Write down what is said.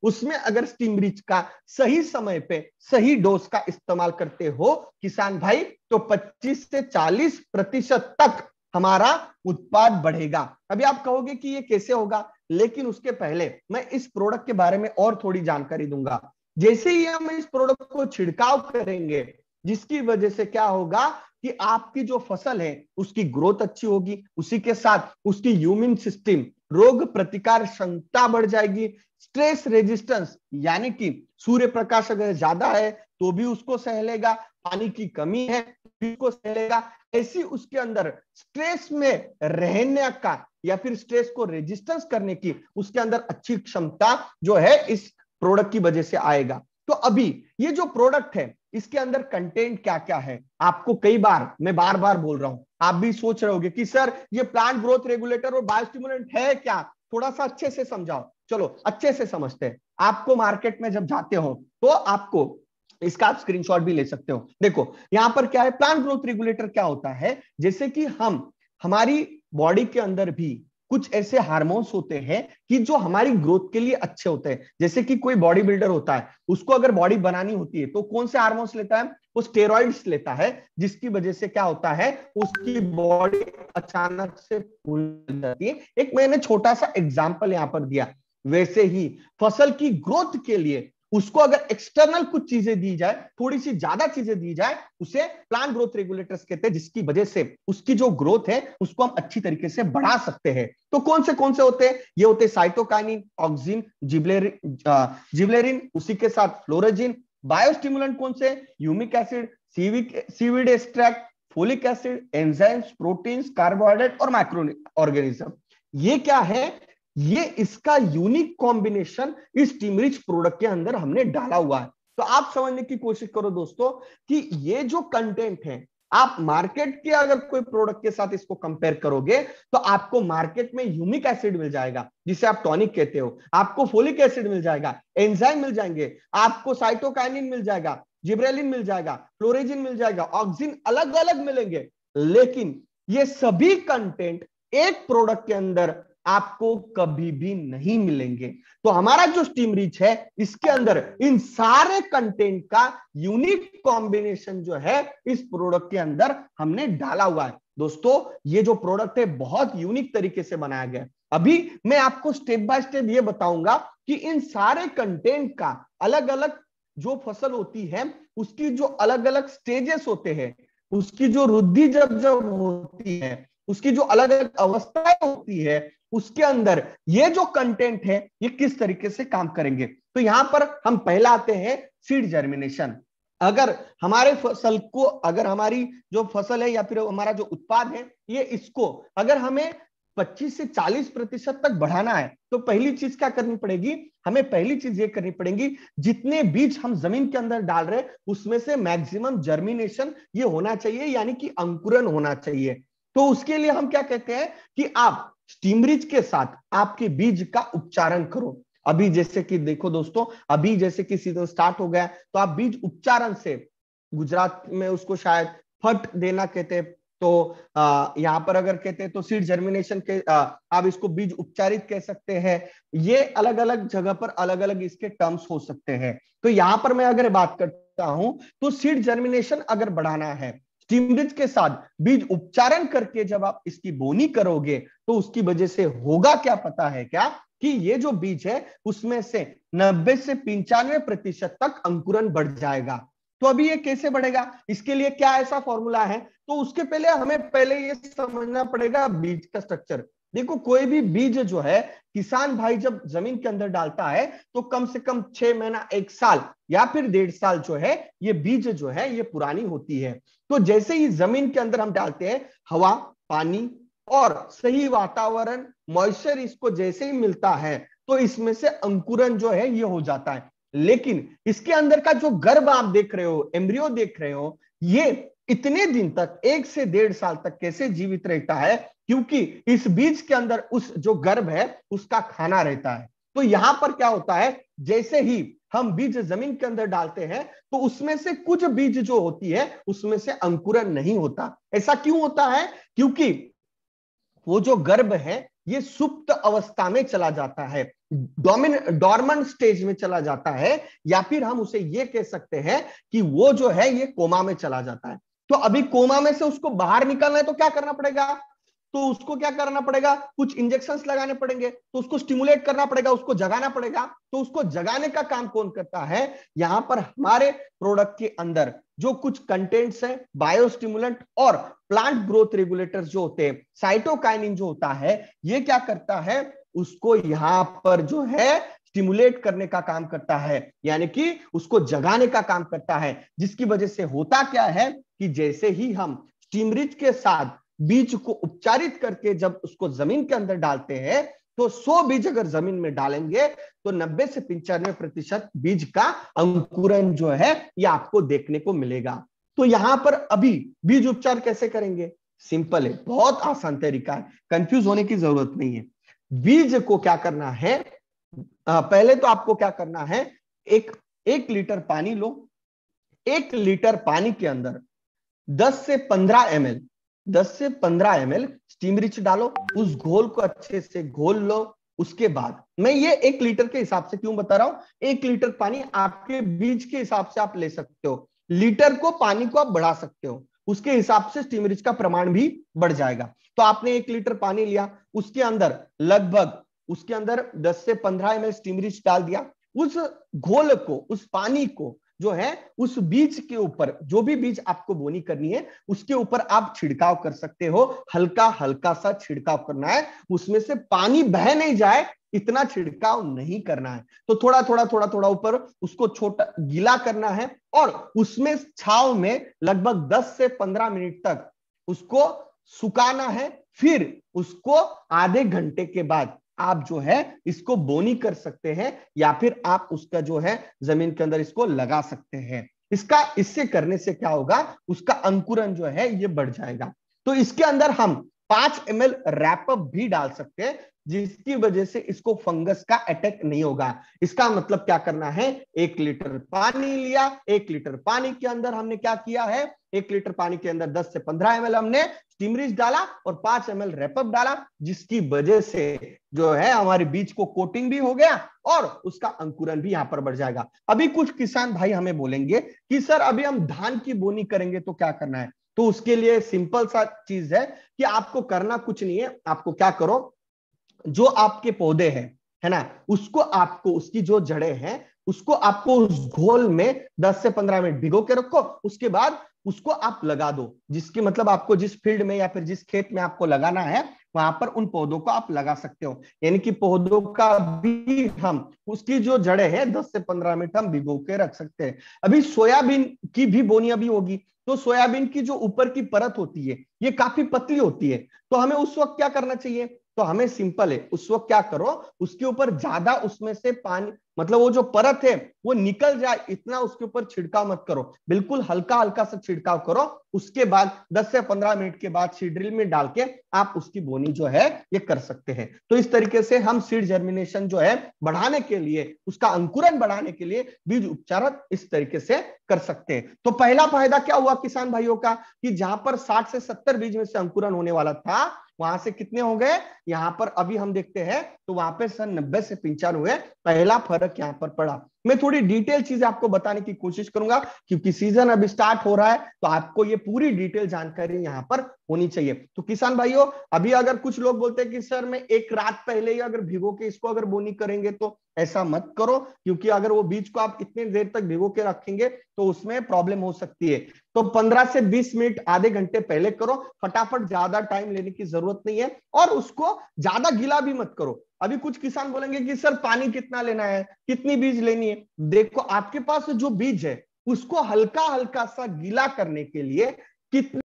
उसमें अगर steam rich का सही समय पे सही डोज का इस्तेमाल करते हो किसान भाई, तो 25 से 40% तक हमारा उत्पाद बढ़ेगा। अभी आप कहोगे कि ये कैसे होगा, लेकिन उसके पहले मैं इस प्रोडक्ट के बारे में और थोड़ी जानकारी दूंगा। जैसे ही हम इस प्रोडक्ट को छिड़काव करेंगे, जिसकी वजह से क्या होगा कि आपकी जो फसल है उसकी ग्रोथ अच्छी होगी, उसी के साथ उसकी इम्यून सिस्टम, रोग प्रतिकार क्षमता बढ़ जाएगी, स्ट्रेस रेजिस्टेंस यानी कि सूर्य प्रकाश अगर ज्यादा है तो भी उसको सह लेगा, पानी की कमी है भी उसको सह लेगा, ऐसी उसके अंदर स्ट्रेस में रहने का या फिर स्ट्रेस को रेजिस्टेंस करने की उसके अंदर अच्छी क्षमता जो है इस प्रोडक्ट की वजह से आएगा। तो अभी ये जो प्रोडक्ट है इसके अंदर कंटेंट क्या क्या है, आपको कई बार मैं बार बार बोल रहा हूं, आप भी सोच रहे होगे कि सर ये प्लांट ग्रोथ रेगुलेटर और बायोस्टिमुलेंट है क्या, थोड़ा सा अच्छे से समझाओ। चलो अच्छे से समझते हैं। आपको मार्केट में जब जाते हो तो आपको इसका आप स्क्रीनशॉट भी ले सकते हो। देखो यहां पर क्या है, प्लांट ग्रोथ रेगुलेटर क्या होता है, जैसे कि हम हमारी बॉडी के अंदर भी कुछ ऐसे हार्मोन्स होते हैं कि जो हमारी ग्रोथ के लिए अच्छे होते हैं। जैसे कि कोई बॉडी बिल्डर होता है, उसको अगर बॉडी बनानी होती है तो कौन से हार्मोन्स लेता है, वो स्टेरॉइड्स लेता है, जिसकी वजह से क्या होता है उसकी बॉडी अचानक से फूल जाती है। एक मैंने छोटा सा एग्जांपल यहां पर दिया। वैसे ही फसल की ग्रोथ के लिए उसको अगर एक्सटर्नल कुछ चीजें दी जाए, थोड़ी सी ज्यादा चीजें दी जाए, उसे प्लांट ग्रोथ रेगुलेटर्स कहते हैं, जिसकी वजह से उसकी जो ग्रोथ है उसको हम अच्छी तरीके से बढ़ा सकते हैं। तो कौन से होते हैं, ये होते हैं साइटोकाइनिन, ऑक्सिन, जिबलेरिन, उसी के साथ फ्लोरेजिन। बायोस्टिमुलेंट कौन से, humic acid, seaweed extract, folic acid, enzymes, proteins, carbohydrate और माइक्रो ऑर्गेनिज्म। ये क्या है, ये इसका यूनिक कॉम्बिनेशन इस टीमरिच प्रोडक्ट के अंदर हमने डाला हुआ है। तो आप समझने की कोशिश करो दोस्तों कि ये जो कंटेंट है, आप मार्केट के अगर कोई प्रोडक्ट के साथ इसको कंपेयर करोगे तो आपको मार्केट में ह्यूमिक एसिड मिल जाएगा जिसे आप टॉनिक कहते हो, आपको फोलिक एसिड मिल जाएगा, एंजाइम मिल जाएंगे, आपको साइटोकाइनिन मिल जाएगा, जिब्रेलिन मिल जाएगा, फ्लोरेजिन मिल जाएगा, ऑक्सिन अलग अलग मिलेंगे। लेकिन ये सभी कंटेंट एक प्रोडक्ट के अंदर आपको कभी भी नहीं मिलेंगे। तो हमारा जो स्टीम रिच है इसके अंदर इन सारे कंटेंट का यूनिक कॉम्बिनेशन जो है इस प्रोडक्ट के अंदर हमने डाला हुआ है। दोस्तों ये जो प्रोडक्ट है बहुत यूनिक तरीके से बनाया गया है। अभी मैं आपको स्टेप बाय स्टेप ये बताऊंगा कि इन सारे कंटेंट का अलग अलग जो फसल होती है उसकी जो अलग अलग स्टेजेस होते हैं, उसकी जो वृद्धि जब जब होती है, उसकी जो अलग अलग अवस्थाएं होती है, उसके अंदर ये जो कंटेंट है ये किस तरीके से काम करेंगे। तो यहां पर हम पहला आते हैं सीड जर्मिनेशन। अगर हमारे फसल को, अगर हमारी जो फसल है या फिर हमारा जो उत्पाद है ये, इसको अगर हमें 25 से 40% तक बढ़ाना है तो पहली चीज क्या करनी पड़ेगी, हमें पहली चीज ये करनी पड़ेगी, जितने बीज हम जमीन के अंदर डाल रहे हैं उसमें से मैक्सिमम जर्मिनेशन ये होना चाहिए, यानी कि अंकुरन होना चाहिए। तो उसके लिए हम क्या कहते हैं कि आप स्टीमरिच के साथ आपके बीज का उपचारण करो। अभी जैसे कि देखो दोस्तों, अभी जैसे कि सीजन स्टार्ट हो गया तो आप बीज उपचारण से, गुजरात में उसको शायद फट देना कहते हैं, तो यहां पर अगर कहते हैं तो सीड जर्मिनेशन के आप इसको बीज उपचारित कह सकते हैं। ये अलग अलग जगह पर अलग अलग इसके टर्म्स हो सकते हैं। तो यहां पर मैं अगर बात करता हूं तो सीड जर्मिनेशन अगर बढ़ाना है, स्टीमरिच के साथ बीज उपचारण करके जब आप इसकी बोनी करोगे तो उसकी वजह से होगा क्या पता है क्या, कि ये जो बीज है उसमें से 90 से 95% तक अंकुरन बढ़ जाएगा। तो अभी ये कैसे बढ़ेगा, इसके लिए क्या ऐसा फॉर्मूला है, तो उसके पहले हमें पहले ये समझना पड़ेगा बीज का स्ट्रक्चर। देखो कोई भी बीज जो है किसान भाई जब जमीन के अंदर डालता है तो कम से कम 6 महीना, 1 साल या फिर 1.5 साल जो है ये बीज जो है ये पुरानी होती है। तो जैसे ही जमीन के अंदर हम डालते हैं, हवा, पानी और सही वातावरण, मॉइस्चर इसको जैसे ही मिलता है तो इसमें से अंकुरन जो है ये हो जाता है। लेकिन इसके अंदर का जो गर्भ आप देख रहे हो, एम्ब्रियो देख रहे हो, ये इतने दिन तक, 1 से 1.5 साल तक कैसे जीवित रहता है, क्योंकि इस बीज के अंदर उस जो गर्भ है उसका खाना रहता है। तो यहां पर क्या होता है, जैसे ही हम बीज जमीन के अंदर डालते हैं तो उसमें से कुछ बीज जो होती है उसमें से अंकुरन नहीं होता। ऐसा क्यों होता है, क्योंकि वो जो गर्भ है ये सुप्त अवस्था में चला जाता है, डॉर्मेंट स्टेज में चला जाता है, या फिर हम उसे ये कह सकते हैं कि वो जो है ये कोमा में चला जाता है। तो अभी कोमा में से उसको बाहर निकालना है तो क्या करना पड़ेगा, तो उसको क्या करना पड़ेगा, कुछ इंजेक्शंस लगाने पड़ेंगे, तो उसको स्टिमुलेट करना पड़ेगा, उसको जगाना पड़ेगा। तो उसको जगाने का काम कौन करता है, यहां पर हमारे प्रोडक्ट के अंदर जो कुछ कंटेंट्स हैं, बायोस्टिमुलेंट और प्लांट ग्रोथ रेगुलेटर्स जो होते हैं, साइटोकाइनिन जो होता है, ये क्या करता है, उसको यहां पर जो है स्टिमुलेट करने का काम करता है, यानी कि उसको जगाने का काम करता है। जिसकी वजह से होता क्या है कि जैसे ही हम स्टीमरिच के साथ बीज को उपचारित करके जब उसको जमीन के अंदर डालते हैं, तो 100 बीज अगर जमीन में डालेंगे तो 90 से 95% बीज का अंकुरन जो है ये आपको देखने को मिलेगा। तो यहां पर अभी बीज उपचार कैसे करेंगे, सिंपल है, बहुत आसान तरीका है, कंफ्यूज होने की जरूरत नहीं है। बीज को क्या करना है, पहले तो आपको क्या करना है, एक लीटर पानी लो, 1 लीटर पानी के अंदर 10 से 15 ml स्टीम रिच डालो, उस घोल को अच्छे से घोल लो। उसके बाद मैं ये 1 लीटर के हिसाब से क्यों बता रहा हूं, 1 लीटर पानी आपके बीज के हिसाब से आप ले सकते हो, लीटर को पानी को आप बढ़ा सकते हो, उसके हिसाब से स्टीम रिच का प्रमाण भी बढ़ जाएगा। तो आपने 1 लीटर पानी लिया, उसके अंदर लगभग 10 से 15 ml स्टीम रिच डाल दिया, उस घोल को, उस पानी को जो है उस बीज के ऊपर, जो भी बीज आपको बोनी करनी है उसके ऊपर आप छिड़काव कर सकते हो, हल्का हल्का सा छिड़काव करना है, उसमें से पानी बह नहीं जाए इतना छिड़काव नहीं करना है। तो थोड़ा थोड़ा ऊपर उसको छोटा गीला करना है और उसमें छांव में लगभग 10 से 15 मिनट तक उसको सुखाना है। फिर उसको आधे घंटे के बाद आप जो है इसको बोनी कर सकते हैं, या फिर आप उसका जो है जमीन के अंदर इसको लगा सकते हैं। इससे करने से क्या होगा, उसका अंकुरन जो है ये बढ़ जाएगा। तो इसके अंदर हम 5 ml रैपअप भी डाल सकते हैं, जिसकी वजह से इसको फंगस का अटैक नहीं होगा। इसका मतलब क्या करना है, 1 लीटर पानी लिया, 1 लीटर पानी के अंदर हमने क्या किया है, 1 लीटर पानी के अंदर 10 से 15 ml हमने स्टीम रिच डाला और 5 ml रैपअप डाला, जिसकी वजह से जो है हमारे बीज को कोटिंग भी हो गया और उसका अंकुरन भी यहां पर बढ़ जाएगा। अभी कुछ किसान भाई हमें बोलेंगे कि सर अभी हम धान की बोनी करेंगे तो क्या करना है, तो उसके लिए सिंपल सा चीज है कि आपको करना कुछ नहीं है, आपको क्या करो, जो आपके पौधे हैं है ना, उसको आपको, उसकी जो जड़ें हैं उसको आपको उस घोल में 10 से 15 मिनट भिगो के रखो, उसके बाद उसको आप लगा दो, जिसकी मतलब आपको जिस फील्ड में या फिर जिस खेत में आपको लगाना है वहां पर उन पौधों को आप लगा सकते हो। यानी कि पौधों का भी हम, उसकी जो जड़ें हैं 10 से 15 मिनट हम भिगो के रख सकते हैं। अभी सोयाबीन की भी बोनी अभी होगी, तो सोयाबीन की जो ऊपर की परत होती है ये काफी पतली होती है, तो हमें उस वक्त क्या करना चाहिए, तो हमें सिंपल है, उस वक्त क्या करो, उसके ऊपर ज्यादा उसमें से पानी, मतलब वो जो परत है वो निकल जाए इतना उसके ऊपर छिड़काव मत करो, बिल्कुल हल्का हल्का सा छिड़काव करो। उसके बाद 10 से 15 मिनट के बाद सीड ड्रिल में डाल के आप उसकी बोनी जो है ये कर सकते हैं। तो इस तरीके से हम सीड जर्मिनेशन जो है बढ़ाने के लिए, उसका अंकुरन बढ़ाने के लिए बीज उपचार इस तरीके से कर सकते हैं। तो पहला फायदा क्या हुआ किसान भाइयों का, कि जहां पर 60 से 70 बीज में से अंकुरन होने वाला था, वहां से कितने हो गए, यहां पर अभी हम देखते हैं तो वहां पे सन 90 से 95 पहला फर्क यहां पर पड़ा। मैं थोड़ी डिटेल चीजें आपको बताने की कोशिश करूंगा, क्योंकि सीजन अभी स्टार्ट हो रहा है तो आपको ये पूरी डिटेल जानकारी यहां पर होनी चाहिए। तो किसान भाइयों, अभी अगर कुछ लोग बोलते हैं कि सर मैं एक रात पहले ही अगर भिगो के इसको अगर बोनी करेंगे, तो ऐसा मत करो, क्योंकि अगर वो बीज को आप इतने देर तक भिगो के रखेंगे तो उसमें प्रॉब्लम हो सकती है। तो 15 से 20 मिनट, आधे घंटे पहले करो, फटाफट, ज्यादा टाइम लेने की जरूरत नहीं है, और उसको ज्यादा गीला भी मत करो। अभी कुछ किसान बोलेंगे कि सर पानी कितना लेना है, कितनी बीज लेनी है, देखो आपके पास जो बीज है उसको हल्का हल्का सा गीला करने के लिए कितने